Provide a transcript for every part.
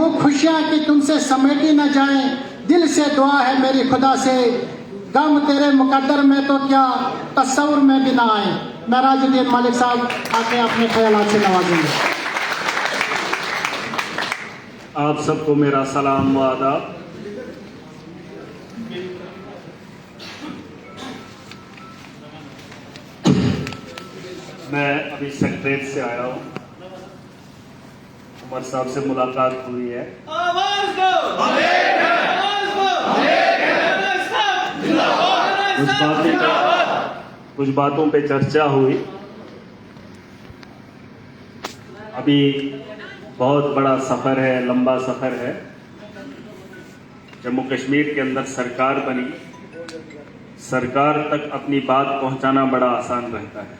वो खुशियाँ कि तुमसे समेटी न जाएं, दिल से दुआ है मेरी खुदा से, गम तेरे मुकद्दर में तो क्या तस्वुर में भी ना आए। महराजुद्दीन मलिक साहब आके अपने ख्यालात से नवाजेंगे। आप सबको मेरा सलाम व आदाब। मैं अभी सेक्रेटरीट से आया हूँ, उमर साहब से मुलाकात हुई है। कुछ बातों पे चर्चा हुई। अभी बहुत बड़ा सफर है, लंबा सफर है। जम्मू कश्मीर के अंदर सरकार बनी, सरकार तक अपनी बात पहुंचाना बड़ा आसान रहता है।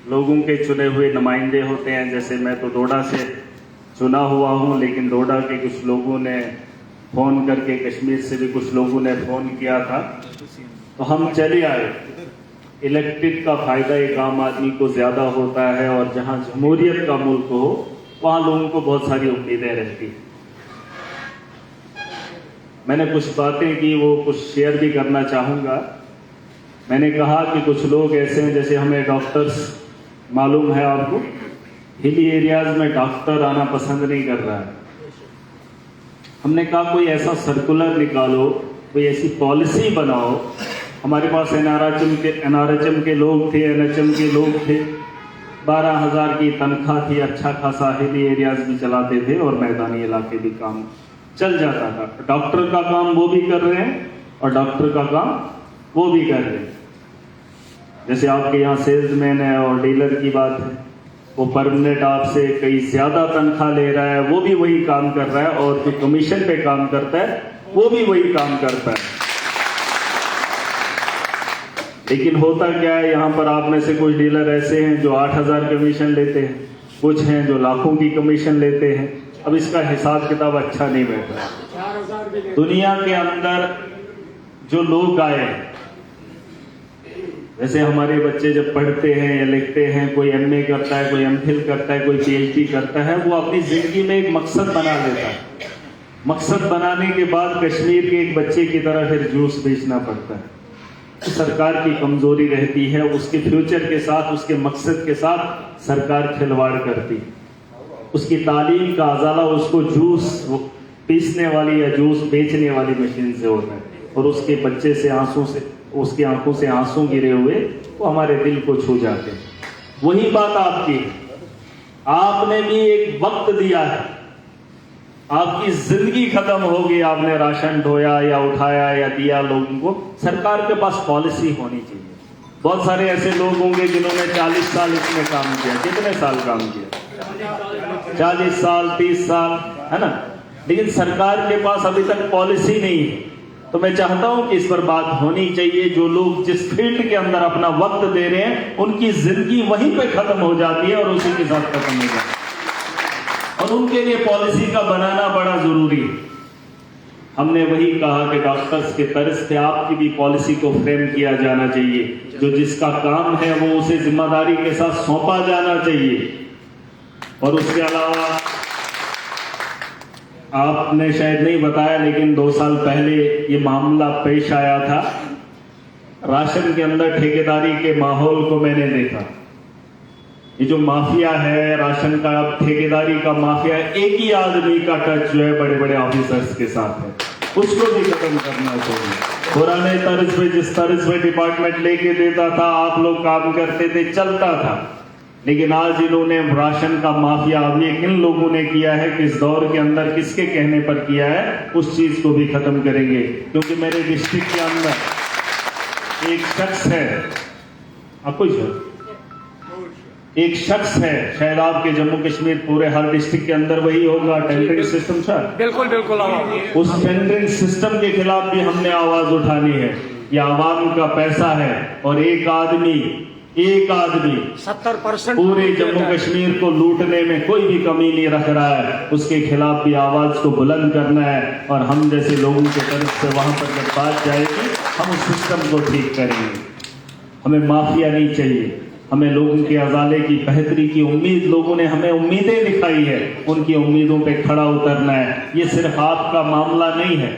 लोगों के चुने हुए नुमाइंदे होते हैं। जैसे मैं तो डोडा से चुना हुआ हूं, लेकिन डोडा के कुछ लोगों ने फ़ोन करके, कश्मीर से भी कुछ लोगों ने फ़ोन किया था, तो हम चले आए। इलेक्टेड का फ़ायदा एक आम आदमी को ज़्यादा होता है, और जहां जमहूरियत का मुल्क हो वहाँ लोगों को बहुत सारी उम्मीदें रहती हैं। मैंने कुछ बातें की, वो कुछ शेयर भी करना चाहूँगा। मैंने कहा कि कुछ लोग ऐसे हैं, जैसे हमें डॉक्टर्स मालूम है आपको, हिली एरियाज में डॉक्टर आना पसंद नहीं कर रहा है। हमने कहा कोई ऐसा सर्कुलर निकालो, कोई ऐसी पॉलिसी बनाओ। हमारे पास NRHM के लोग थे, NHM के लोग थे, 12,000 की तनख्वाह थी, अच्छा खासा हिली एरियाज भी चलाते थे और मैदानी इलाके भी काम चल जाता था। डॉक्टर का काम वो भी कर रहे हैं और डॉक्टर का काम वो भी कर रहे हैं। जैसे आपके यहाँ सेल्समैन है और डीलर की बात है, वो परमानेंट आपसे कई ज्यादा तनख्वाह ले रहा है, वो भी वही काम कर रहा है, और जो कमीशन पे काम करता है वो भी वही काम करता है। लेकिन होता क्या है, यहाँ पर आप में से कुछ डीलर ऐसे हैं जो 8,000 कमीशन लेते हैं, कुछ हैं जो लाखों की कमीशन लेते हैं। अब इसका हिसाब किताब अच्छा नहीं बैठ रहा। दुनिया के अंदर जो लोग आए, जैसे हमारे बच्चे जब पढ़ते हैं या लिखते हैं, कोई MA करता है, कोई MPhil करता है, कोई PhD करता है, वो अपनी जिंदगी में एक मकसद बना लेता है। मकसद बनाने के बाद कश्मीर के एक बच्चे की तरह फिर जूस बेचना पड़ता है। तो सरकार की कमजोरी रहती है, उसके फ्यूचर के साथ, उसके मकसद के साथ सरकार खिलवाड़ करती है। उसकी तालीम का अजाला उसको जूस पीसने वाली या जूस बेचने वाली मशीन से होता है, और उसके बच्चे से उसकी आंखों से आंसू गिरे हुए वो हमारे दिल को छू जाते हैं। वही बात आपकी है। आपने भी एक वक्त दिया है, आपकी जिंदगी खत्म हो गई, आपने राशन ढोया या उठाया या दिया लोगों को। सरकार के पास पॉलिसी होनी चाहिए। बहुत सारे ऐसे लोग होंगे जिन्होंने 40 साल इसमें काम किया। कितने साल काम किया? 40 साल, 30 साल, है ना। लेकिन सरकार के पास अभी तक पॉलिसी नहीं है। तो मैं चाहता हूं कि इस पर बात होनी चाहिए। जो लोग जिस फील्ड के अंदर अपना वक्त दे रहे हैं, उनकी जिंदगी वहीं पे खत्म हो जाती है और उसी के साथ खत्म हो जाती है, और उनके लिए पॉलिसी का बनाना बड़ा जरूरी है। हमने वही कहा कि डॉक्टर्स के तर्ज पे आपकी भी पॉलिसी को फ्रेम किया जाना चाहिए। जो जिसका काम है वो उसे जिम्मेदारी के साथ सौंपा जाना चाहिए। और उसके अलावा आपने शायद नहीं बताया, लेकिन 2 साल पहले ये मामला पेश आया था। राशन के अंदर ठेकेदारी के माहौल को मैंने देखा। ये जो माफिया है राशन का, ठेकेदारी का माफिया, एक ही आदमी का टच जो है बड़े बड़े ऑफिसर्स के साथ है, उसको भी खत्म करना चाहिए। पुराने तर्ज पे, जिस तर्ज पे डिपार्टमेंट लेके देता था, आप लोग काम करते थे, चलता था। लेकिन आज इन्होंने राशन का माफिया अब ये किन लोगों ने किया है, किस दौर के अंदर, किसके कहने पर किया है, उस चीज को भी खत्म करेंगे। क्योंकि मेरे डिस्ट्रिक्ट के अंदर एक शख्स है, आपको एक शख्स है, शायद आपके जम्मू कश्मीर पूरे हर डिस्ट्रिक्ट के अंदर वही होगा, टेंडरिंग सिस्टम। सर बिल्कुल बिल्कुल, उस टेंडरिंग सिस्टम के खिलाफ भी हमने आवाज उठानी है। यह आवाम का पैसा है, और एक आदमी 70% पूरे जम्मू कश्मीर को लूटने में कोई भी कमी नहीं रख रहा है। उसके खिलाफ भी आवाज को बुलंद करना है, और हम जैसे लोगों की तरफ से वहां पर जब बात जाएगी, हम उस सिस्टम को ठीक करेंगे। हमें माफिया नहीं चाहिए। हमें लोगों के अजाले की बेहतरी की उम्मीद, लोगों ने हमें उम्मीदें दिखाई है, उनकी उम्मीदों पे खड़ा उतरना है। ये सिर्फ आपका मामला नहीं है,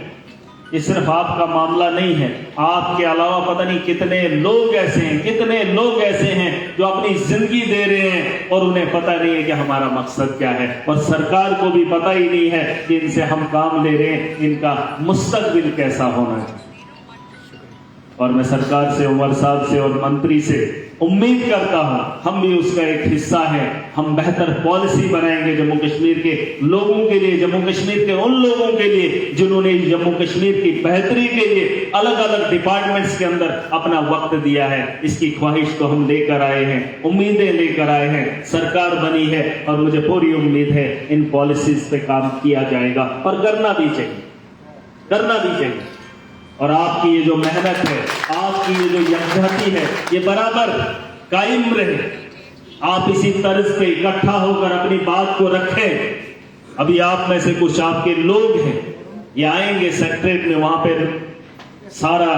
ये सिर्फ आपका मामला नहीं है। आपके अलावा पता नहीं कितने लोग ऐसे हैं, कितने लोग ऐसे हैं जो अपनी जिंदगी दे रहे हैं और उन्हें पता नहीं है कि हमारा मकसद क्या है, और सरकार को भी पता ही नहीं है कि इनसे हम काम ले रहे हैं, इनका मुस्तकबिल कैसा होना है। और मैं सरकार से, उमर साहब से और मंत्री से उम्मीद करता हूं हम भी उसका एक हिस्सा है। हम बेहतर पॉलिसी बनाएंगे जम्मू कश्मीर के लोगों के लिए, जम्मू कश्मीर के उन लोगों के लिए जिन्होंने जम्मू कश्मीर की बेहतरी के लिए अलग अलग डिपार्टमेंट्स के अंदर अपना वक्त दिया है। इसकी ख्वाहिश तो हम लेकर आए हैं, उम्मीदें लेकर आए हैं, सरकार बनी है और मुझे पूरी उम्मीद है इन पॉलिसीज पे काम किया जाएगा और करना भी चाहिए, करना भी चाहिए। और आपकी ये जो मेहनत है, आपकी ये जो यकजहती है, ये बराबर कायम रहे। आप इसी तर्ज पे इकट्ठा होकर अपनी बात को रखें। अभी आप में से कुछ आपके लोग हैं, ये आएंगे सेक्रेटरीट में, वहां पे सारा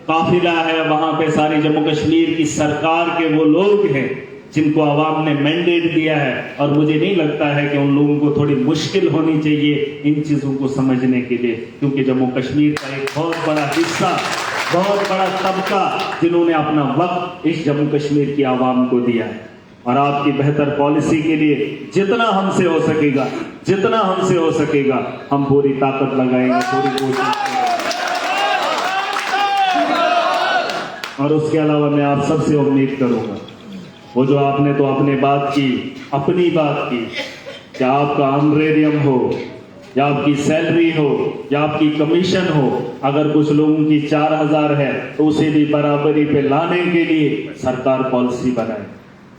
काफिला है, वहां पे सारी जम्मू कश्मीर की सरकार के वो लोग हैं जिनको आवाम ने मैंडेट दिया है। और मुझे नहीं लगता है कि उन लोगों को थोड़ी मुश्किल होनी चाहिए इन चीजों को समझने के लिए, क्योंकि जम्मू कश्मीर का एक बहुत बड़ा हिस्सा, बहुत बड़ा तबका जिन्होंने अपना वक्त इस जम्मू कश्मीर की आवाम को दिया है। और आपकी बेहतर पॉलिसी के लिए जितना हमसे हो सकेगा, जितना हमसे हो सकेगा, हम पूरी ताकत लगाएंगे, पूरी कोशिश करेंगे। और उसके अलावा मैं आप सबसे उम्मीद करूंगा, वो जो आपने तो अपने बात की, अपनी बात की, क्या आपका ऑनरेरियम हो या आपकी सैलरी हो या आपकी कमीशन हो, अगर कुछ लोगों की 4000 है तो उसे भी बराबरी पे लाने के लिए सरकार पॉलिसी बनाए,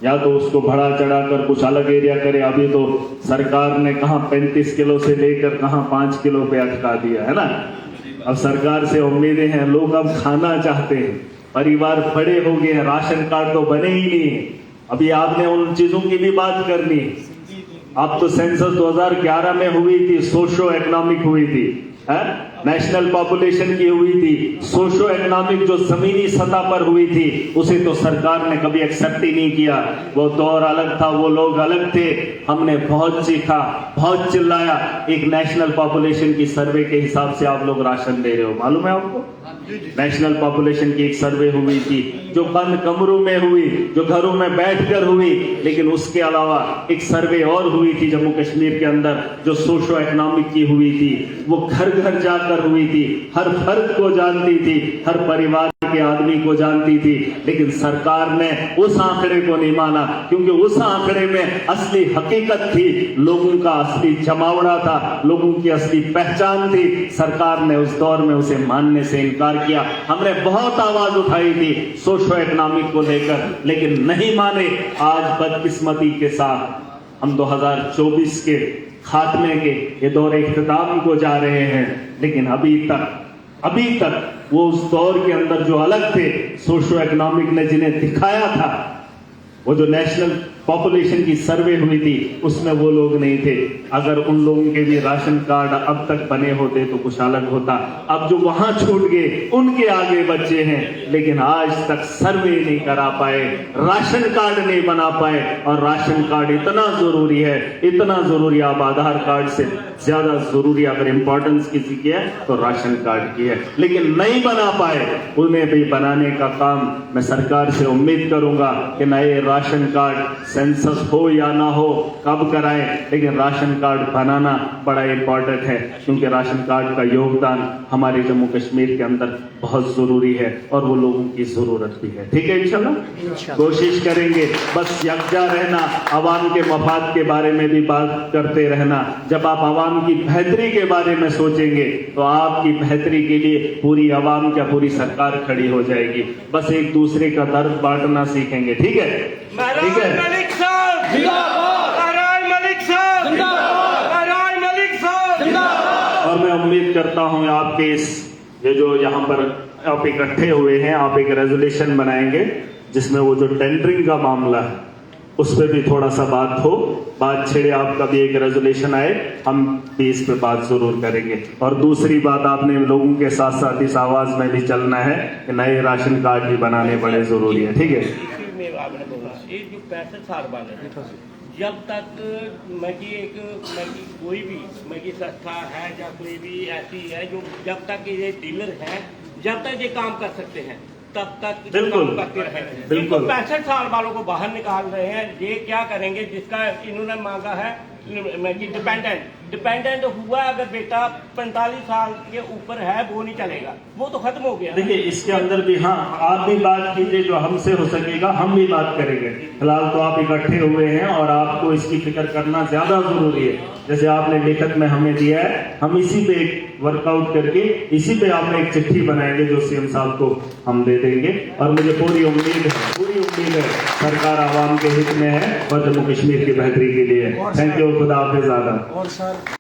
या तो उसको बढ़ा चढ़ाकर कुछ अलग एरिया करे। अभी तो सरकार ने कहां 35 किलो से लेकर कहां 5 किलो पे अटका दिया है ना। अब सरकार से उम्मीदें हैं, लोग अब खाना चाहते हैं, परिवार बड़े हो गए हैं, राशन कार्ड तो बने ही नहीं है। अभी आपने उन चीजों की भी बात करनी है। अब तो सेंसस 2011 में हुई थी, सोशो इकोनॉमिक हुई थी, नेशनल पॉपुलेशन की हुई थी, सोशो इकोनॉमिक जो जमीनी सतह पर हुई थी उसे तो सरकार ने कभी एक्सेप्ट ही नहीं किया। वो दौर अलग था, वो लोग अलग थे। हमने बहुत सीखा, बहुत चिल्लाया। एक नेशनल पॉपुलेशन की सर्वे के हिसाब से आप लोग राशन दे रहे हो, मालूम है आपको? नेशनल पॉपुलेशन की एक सर्वे हुई थी जो बंद कमरों में हुई, जो घरों में बैठकर हुई, लेकिन उसके अलावा एक सर्वे और हुई थी जम्मू कश्मीर के अंदर जो सोशो इकोनॉमिक की हुई थी। वो घर घर जाकर हुई थी, हर फर्द को जानती थी, हर परिवार के आदमी को जानती थी, लेकिन सरकार ने उस आंकड़े को नहीं माना, क्योंकि उस आंकड़े में असली हकीकत थी, लोगों का असली जमावड़ा था, लोगों की असली पहचान थी। सरकार ने उस दौर में उसे मानने से इनकार किया। हमने बहुत आवाज उठाई थी सोशो इकोनॉमिक को लेकर, लेकिन नहीं माने। आज बदकिस्मती के साथ हम 2024 के खात्मे के ये दौर इख्तिताम को जा रहे हैं, लेकिन अभी तक वो उस दौर के अंदर जो अलग थे, सोशो इकोनॉमिक ने जिन्हें दिखाया था, वो जो नेशनल पॉपुलेशन की सर्वे हुई थी उसमें वो लोग नहीं थे। अगर उन लोगों के भी राशन कार्ड अब तक बने होते तो कुछ अलग होता। अब जो वहां छूट गए उनके आगे बच्चे हैं, लेकिन आज तक सर्वे नहीं करा पाए, राशन कार्ड नहीं बना पाए। और राशन कार्ड इतना जरूरी है, इतना जरूरी। अब आधार कार्ड से ज्यादा जरूरी अगर इंपॉर्टेंस किसी की है तो राशन कार्ड की है, लेकिन नहीं बना पाए। उन्हें भी बनाने का काम मैं सरकार से उम्मीद करूंगा कि नए राशन कार्ड, सेंसस हो या ना हो, कब कराएं, लेकिन राशन कार्ड बनाना बड़ा इंपॉर्टेंट है, क्योंकि राशन कार्ड का योगदान हमारे जम्मू कश्मीर के अंदर बहुत जरूरी है और वो लोगों की जरूरत भी है। ठीक है, इंशाल्लाह कोशिश करेंगे। बस यकजा रहना, आवाम के मफाद के बारे में भी बात करते रहना। जब आप आवाम की बेहतरी के बारे में सोचेंगे तो आपकी बेहतरी के लिए पूरी आवाम क्या पूरी सरकार खड़ी हो जाएगी। बस एक दूसरे का दर्द बांटना सीखेंगे। ठीक है, ठीक है। मलिक साहब जिंदाबाद, मलिक साहब जिंदाबाद, मलिक साहब जिंदाबाद। और मैं उम्मीद करता हूं आपके इस ये जो यहाँ पर आप इकट्ठे हुए हैं, आप एक रेजोल्यूशन बनाएंगे जिसमें वो जो टेंडरिंग का मामला है उस पर भी थोड़ा सा बात हो, बात छेड़े, आपका भी एक रेजोल्यूशन आए, हम भी इस पे बात जरूर करेंगे। और दूसरी बात, आपने लोगों के साथ साथ इस आवाज में भी चलना है कि नए राशन कार्ड भी बनाने बड़े जरूरी है। ठीक है। साहब ने बोला, ये जो 65 साल वाले हैं, जब तक कोई भी संस्था है या कोई भी ऐसी है जो जब तक ये डीलर हैं, जब तक ये काम कर सकते हैं तब तक बिल्कुल, काम करते रहे। बिल्कुल। 65 साल वालों को बाहर निकाल रहे हैं, ये क्या करेंगे? जिसका इन्होंने मांगा है डिपेंडेंट हुआ, अगर बेटा 45 साल के ऊपर है वो नहीं चलेगा, वो तो खत्म हो गया। देखिए इसके अंदर भी, हाँ, आप भी बात कीजिए, जो हमसे हो सकेगा हम भी बात करेंगे। फिलहाल तो आप इकट्ठे हुए हैं और आपको इसकी फिक्र करना ज्यादा जरूरी है। जैसे आपने लिखत में हमें दिया है, हम इसी पे वर्कआउट करके इसी पे आपने एक चिट्ठी बनाएंगे जो सीएम साहब को हम दे देंगे। और मुझे पूरी उम्मीद है सरकार आवाम के हित में है और जम्मू कश्मीर की बेहतरी के लिए है। थैंक यू, खुदा हाफिज़। और सर